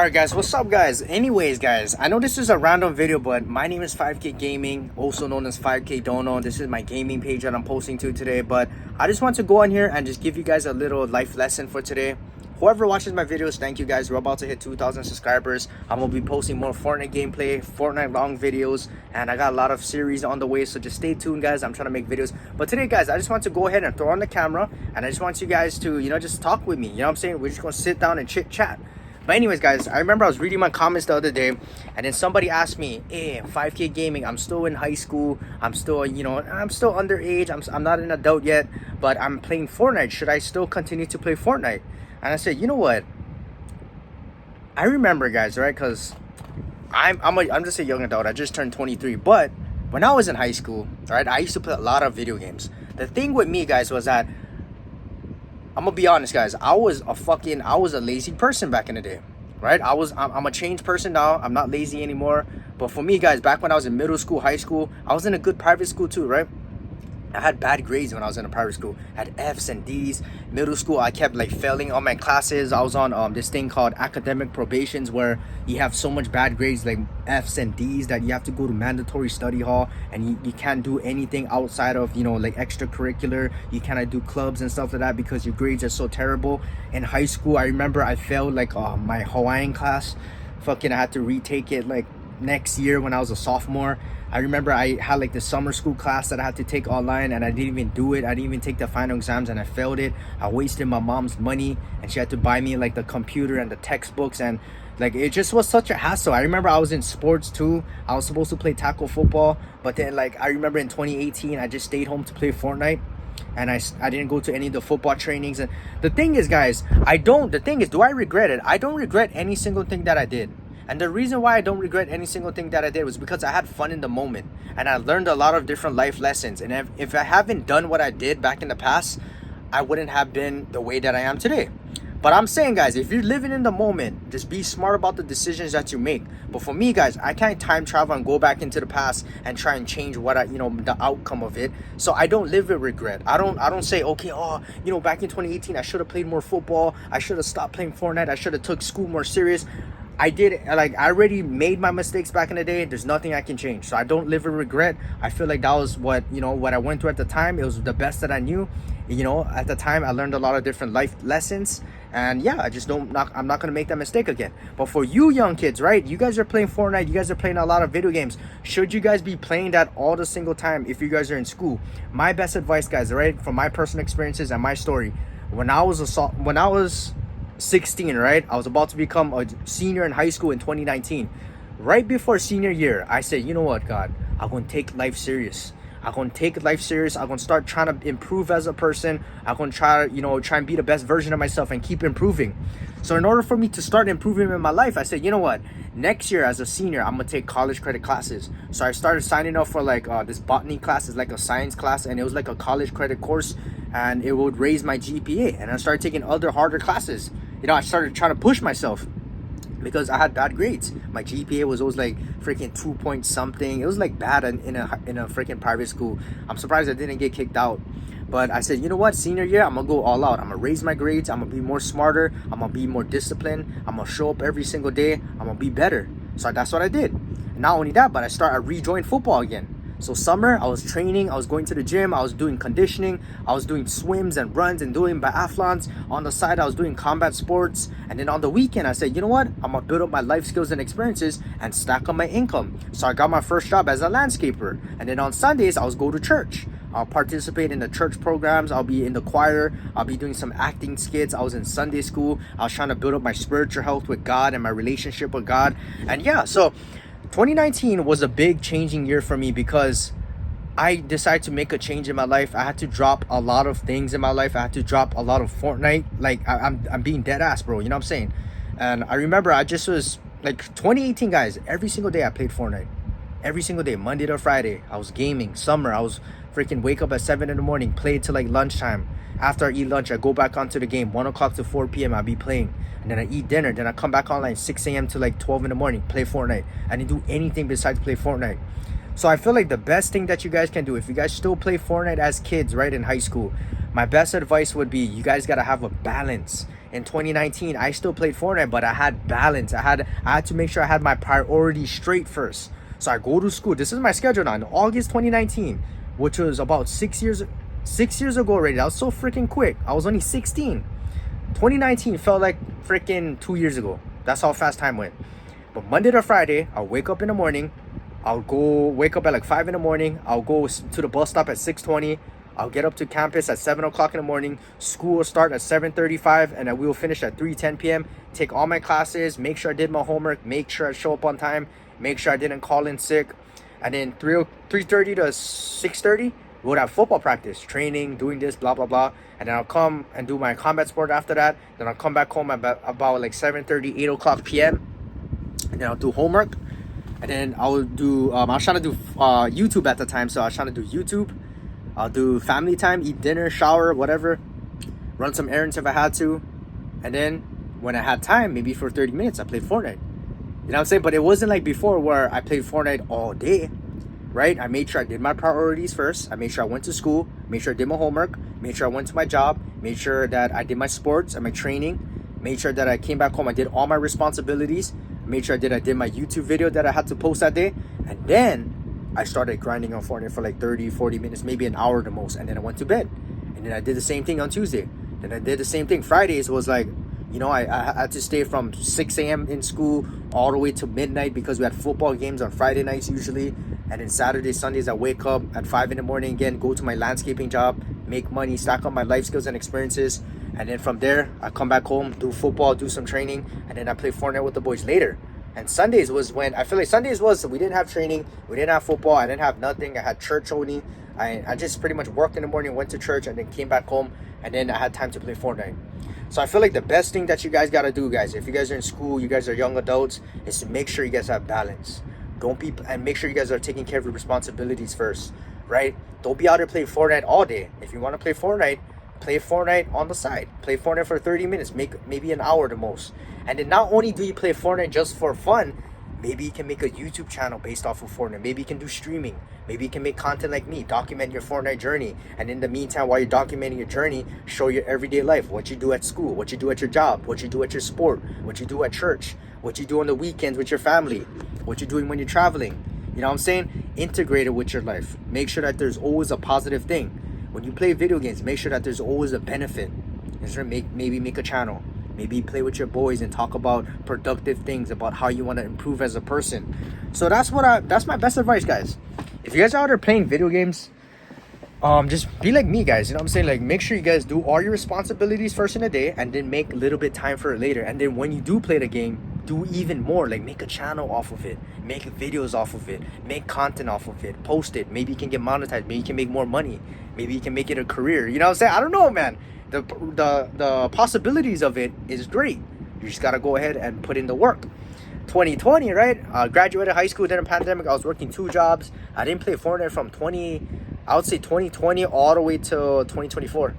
Alright guys, what's up guys? Anyways guys, I know this is a random video, but my name is 5K Gaming, also known as 5K Dono. This is my gaming page that I'm posting to today, but I just want to go on here and just give you guys a little life lesson for today. Whoever watches my videos, thank you guys. We're about to hit 2,000 subscribers. I'm going to be posting more Fortnite gameplay, Fortnite long videos, and I got a lot of series on the way, so just stay tuned guys. I'm trying to make videos. But today guys, I just want to go ahead and throw on the camera, and I just want you guys to, just talk with me. You know what I'm saying? We're just going to sit down and chit chat. But anyways guys, I remember I was reading my comments the other day, and then somebody asked me, hey, 5K Gaming, I'm still in high school, I'm still underage, I'm not an adult yet, but I'm playing Fortnite. Should I still continue to play Fortnite? And I said, you know what, I remember guys, right, because I'm just a young adult. I just turned 23. But when I was in high school, right, I used to play a lot of video games. The thing with me guys was that, I'm gonna be honest guys, I was a lazy person back in the day, right? I'm a changed person now. I'm not lazy anymore. But for me guys, back when I was in middle school, high school, I was in a good private school too, right? I had bad grades when I was in a private school. I had F's and D's. Middle school, I kept like failing all my classes. I was on this thing called academic probations, where you have so much bad grades, like F's and D's, that you have to go to mandatory study hall, and you can't do anything outside of, like extracurricular. You cannot do clubs and stuff like that because your grades are so terrible. In high school, I remember I failed like my Hawaiian class. I had to retake it like next year when I was a sophomore. I remember I had like the summer school class that I had to take online, and I didn't even do it. I didn't even take the final exams, and I failed it. I wasted my mom's money, and she had to buy me like the computer and the textbooks, and like it just was such a hassle. I remember I was in sports too. I was supposed to play tackle football, but then like I remember in 2018 I just stayed home to play Fortnite, and I didn't go to any of the football trainings. And the thing is guys, do I regret it? I don't regret any single thing that I did. And the reason why I don't regret any single thing that I did was because I had fun in the moment, and I learned a lot of different life lessons. And if I haven't done what I did back in the past, I wouldn't have been the way that I am today. But I'm saying guys, if you're living in the moment, just be smart about the decisions that you make. But for me guys, I can't time travel and go back into the past and try and change what the outcome of it. So I don't live with regret. I don't say, okay, back in 2018 I should have played more football, I should have stopped playing Fortnite, I should have took school more serious. I already made my mistakes back in the day. There's nothing I can change. So I don't live with regret. I feel like that was what I went through at the time. It was the best that I knew. At the time I learned a lot of different life lessons. And yeah, I'm not gonna make that mistake again. But for you young kids, right? You guys are playing Fortnite, you guys are playing a lot of video games. Should you guys be playing that all the single time if you guys are in school? My best advice, guys, right, from my personal experiences and my story, when I was 16, right, I was about to become a senior in high school in 2019. Right before senior year, I said, you know what, God, I'm gonna take life serious. I'm gonna start trying to improve as a person. I'm gonna try and be the best version of myself and keep improving. So in order for me to start improving in my life, I said, you know what, next year as a senior, I'm gonna take college credit classes. So I started signing up for like this botany class. Is like a science class, and it was like a college credit course, and it would raise my GPA. And I started taking other harder classes. I started trying to push myself because I had bad grades. My GPA was always like freaking 2 point something. It was like bad in a freaking private school. I'm surprised I didn't get kicked out. But I said, you know what, senior year, I'm gonna go all out. I'm gonna raise my grades. I'm gonna be more smarter. I'm gonna be more disciplined. I'm gonna show up every single day. I'm gonna be better. So that's what I did. And not only that, but I rejoined football again. So summer, I was training, I was going to the gym, I was doing conditioning, I was doing swims and runs and doing biathlons. On the side, I was doing combat sports. And then on the weekend, I said, you know what? I'm gonna build up my life skills and experiences and stack up my income. So I got my first job as a landscaper. And then on Sundays, I was go to church. I'll participate in the church programs. I'll be in the choir. I'll be doing some acting skits. I was in Sunday school. I was trying to build up my spiritual health with God and my relationship with God. And yeah, so 2019 was a big changing year for me because I decided to make a change in my life. I had to drop a lot of things in my life. I had to drop a lot of Fortnite. Like I'm being dead ass, bro. You know what I'm saying? And I remember I just was like 2018, guys. Every single day I played Fortnite. Every single day, Monday to Friday, I was gaming. Summer, I was freaking wake up at 7 in the morning, play till like lunchtime. After I eat lunch, I go back onto the game. 1 o'clock to 4 p.m. I'll be playing. And then I eat dinner. Then I come back online 6 a.m. to like 12 in the morning, play Fortnite. I didn't do anything besides play Fortnite. So I feel like the best thing that you guys can do, if you guys still play Fortnite as kids, right, in high school, my best advice would be you guys got to have a balance. in 2019, I still played Fortnite, but I had balance. I had to make sure I had my priorities straight first. So I go to school. This is my schedule now. In August 2019, which was about 6 years ago already. That was so freaking quick. I was only 16. 2019 felt like freaking 2 years ago. That's how fast time went. But Monday to Friday, I'll wake up in the morning. I'll go wake up at like 5 in the morning. I'll go to the bus stop at 6:20. I'll get up to campus at 7 o'clock in the morning. School will start at 7:35, and then we will finish at 3:10 p.m. Take all my classes, make sure I did my homework, make sure I show up on time, make sure I didn't call in sick. And then 3:30 to 6:30, we would have football practice, training, doing this, blah, blah, blah. And then I'll come and do my combat sport after that. Then I'll come back home about like 7:30, 8 o'clock p.m. And then I'll do homework. And then I'll do, I was trying to do YouTube at the time. So I was trying to do YouTube. I'll do family time, eat dinner, shower, whatever. Run some errands if I had to. And then when I had time, maybe for 30 minutes, I played Fortnite. You know what I'm saying? But it wasn't like before where I played Fortnite all day, right? I made sure I did my priorities first. I made sure I went to school, made sure I did my homework, made sure I went to my job, made sure that I did my sports and my training, made sure that I came back home, I did all my responsibilities, made sure I did my YouTube video that I had to post that day. And then I started grinding on Fortnite for like 30, 40 minutes, maybe an hour the most. And then I went to bed. And then I did the same thing on Tuesday. Then I did the same thing. Fridays was like, I had to stay from 6 a.m. in school all the way to midnight because we had football games on Friday nights usually. And then Saturdays, Sundays, I wake up at 5 in the morning again, go to my landscaping job, make money, stack up my life skills and experiences. And then from there, I come back home, do football, do some training, and then I play Fortnite with the boys later. And Sundays was when I feel like Sundays was, we didn't have training, we didn't have football, I didn't have nothing. I had church only. I just pretty much worked in the morning, went to church, and then came back home, and then I had time to play Fortnite. So I feel like the best thing that you guys got to do, guys, if you guys are in school, you guys are young adults, is to make sure you guys have balance. And make sure you guys are taking care of your responsibilities first, right? Don't be out there playing Fortnite all day. If you want to play Fortnite on the side. Play Fortnite for 30 minutes, maybe an hour the most. And then not only do you play Fortnite just for fun, maybe you can make a YouTube channel based off of Fortnite. Maybe you can do streaming. Maybe you can make content like me, document your Fortnite journey. And in the meantime, while you're documenting your journey, show your everyday life, what you do at school, what you do at your job, what you do at your sport, what you do at church, what you do on the weekends with your family, what you're doing when you're traveling. You know what I'm saying? Integrate it with your life. Make sure that there's always a positive thing. When you play video games, make sure that there's always a benefit. Maybe make a channel. Maybe play with your boys and talk about productive things, about how you want to improve as a person. So that's my best advice, guys. If you guys are out there playing video games, just be like me, guys. You know what I'm saying? Like, make sure you guys do all your responsibilities first in the day, and then make a little bit time for it later. And then when you do play the game, do even more. Like, make a channel off of it, make videos off of it, make content off of it, post it. Maybe you can get monetized. Maybe you can make more money. Maybe you can make it a career. You know what I'm saying? I don't know, man. The possibilities of it is great. You just gotta go ahead and put in the work. 2020, right? Graduated high school during the pandemic. I was working 2 jobs. I didn't play Fortnite from 2020 all the way to 2024.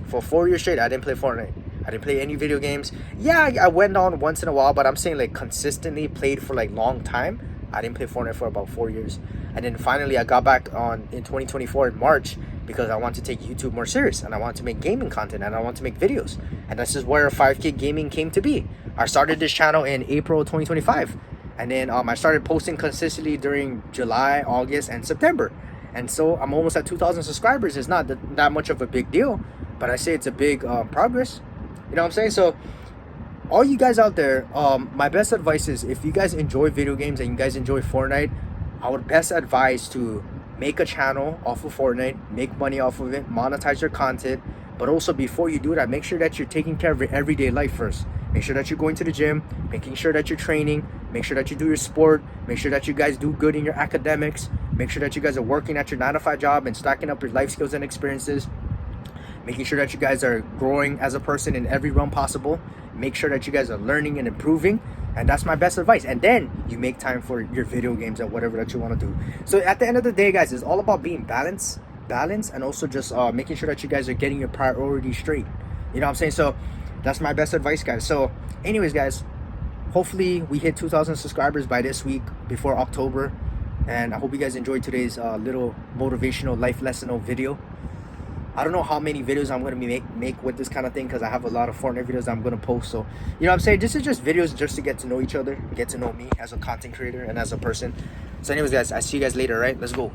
For 4 years straight, I didn't play Fortnite. I didn't play any video games. Yeah, I went on once in a while, but I'm saying like consistently played for like long time. I didn't play Fortnite for about 4 years. And then finally I got back on in 2024 in March because I want to take YouTube more serious and I want to make gaming content and I want to make videos. And this is where 5K Gaming came to be. I started this channel in April 2025. And then I started posting consistently during July, August, and September. And so I'm almost at 2,000 subscribers. It's not that much of a big deal, but I say it's a big progress. You know what I'm saying? So all you guys out there, my best advice is if you guys enjoy video games and you guys enjoy Fortnite, I would best advise to make a channel off of Fortnite, make money off of it, monetize your content. But also before you do that, make sure that you're taking care of your everyday life first. Make sure that you're going to the gym, making sure that you're training, make sure that you do your sport, make sure that you guys do good in your academics, make sure that you guys are working at your 9-to-5 job and stacking up your life skills and experiences, making sure that you guys are growing as a person in every realm possible, make sure that you guys are learning and improving. And that's my best advice. And then you make time for your video games or whatever that you want to do. So at the end of the day, guys, it's all about being balanced, and also just making sure that you guys are getting your priorities straight. You know what I'm saying? So that's my best advice, guys. So anyways, guys, hopefully we hit 2,000 subscribers by this week before October. And I hope you guys enjoyed today's little motivational life lesson video. I don't know how many videos I'm gonna make with this kind of thing, because I have a lot of Fortnite videos I'm gonna post. So you know what I'm saying, this is just videos just to get to know each other, get to know me as a content creator and as a person. So anyways guys, I see you guys later, right? Let's go.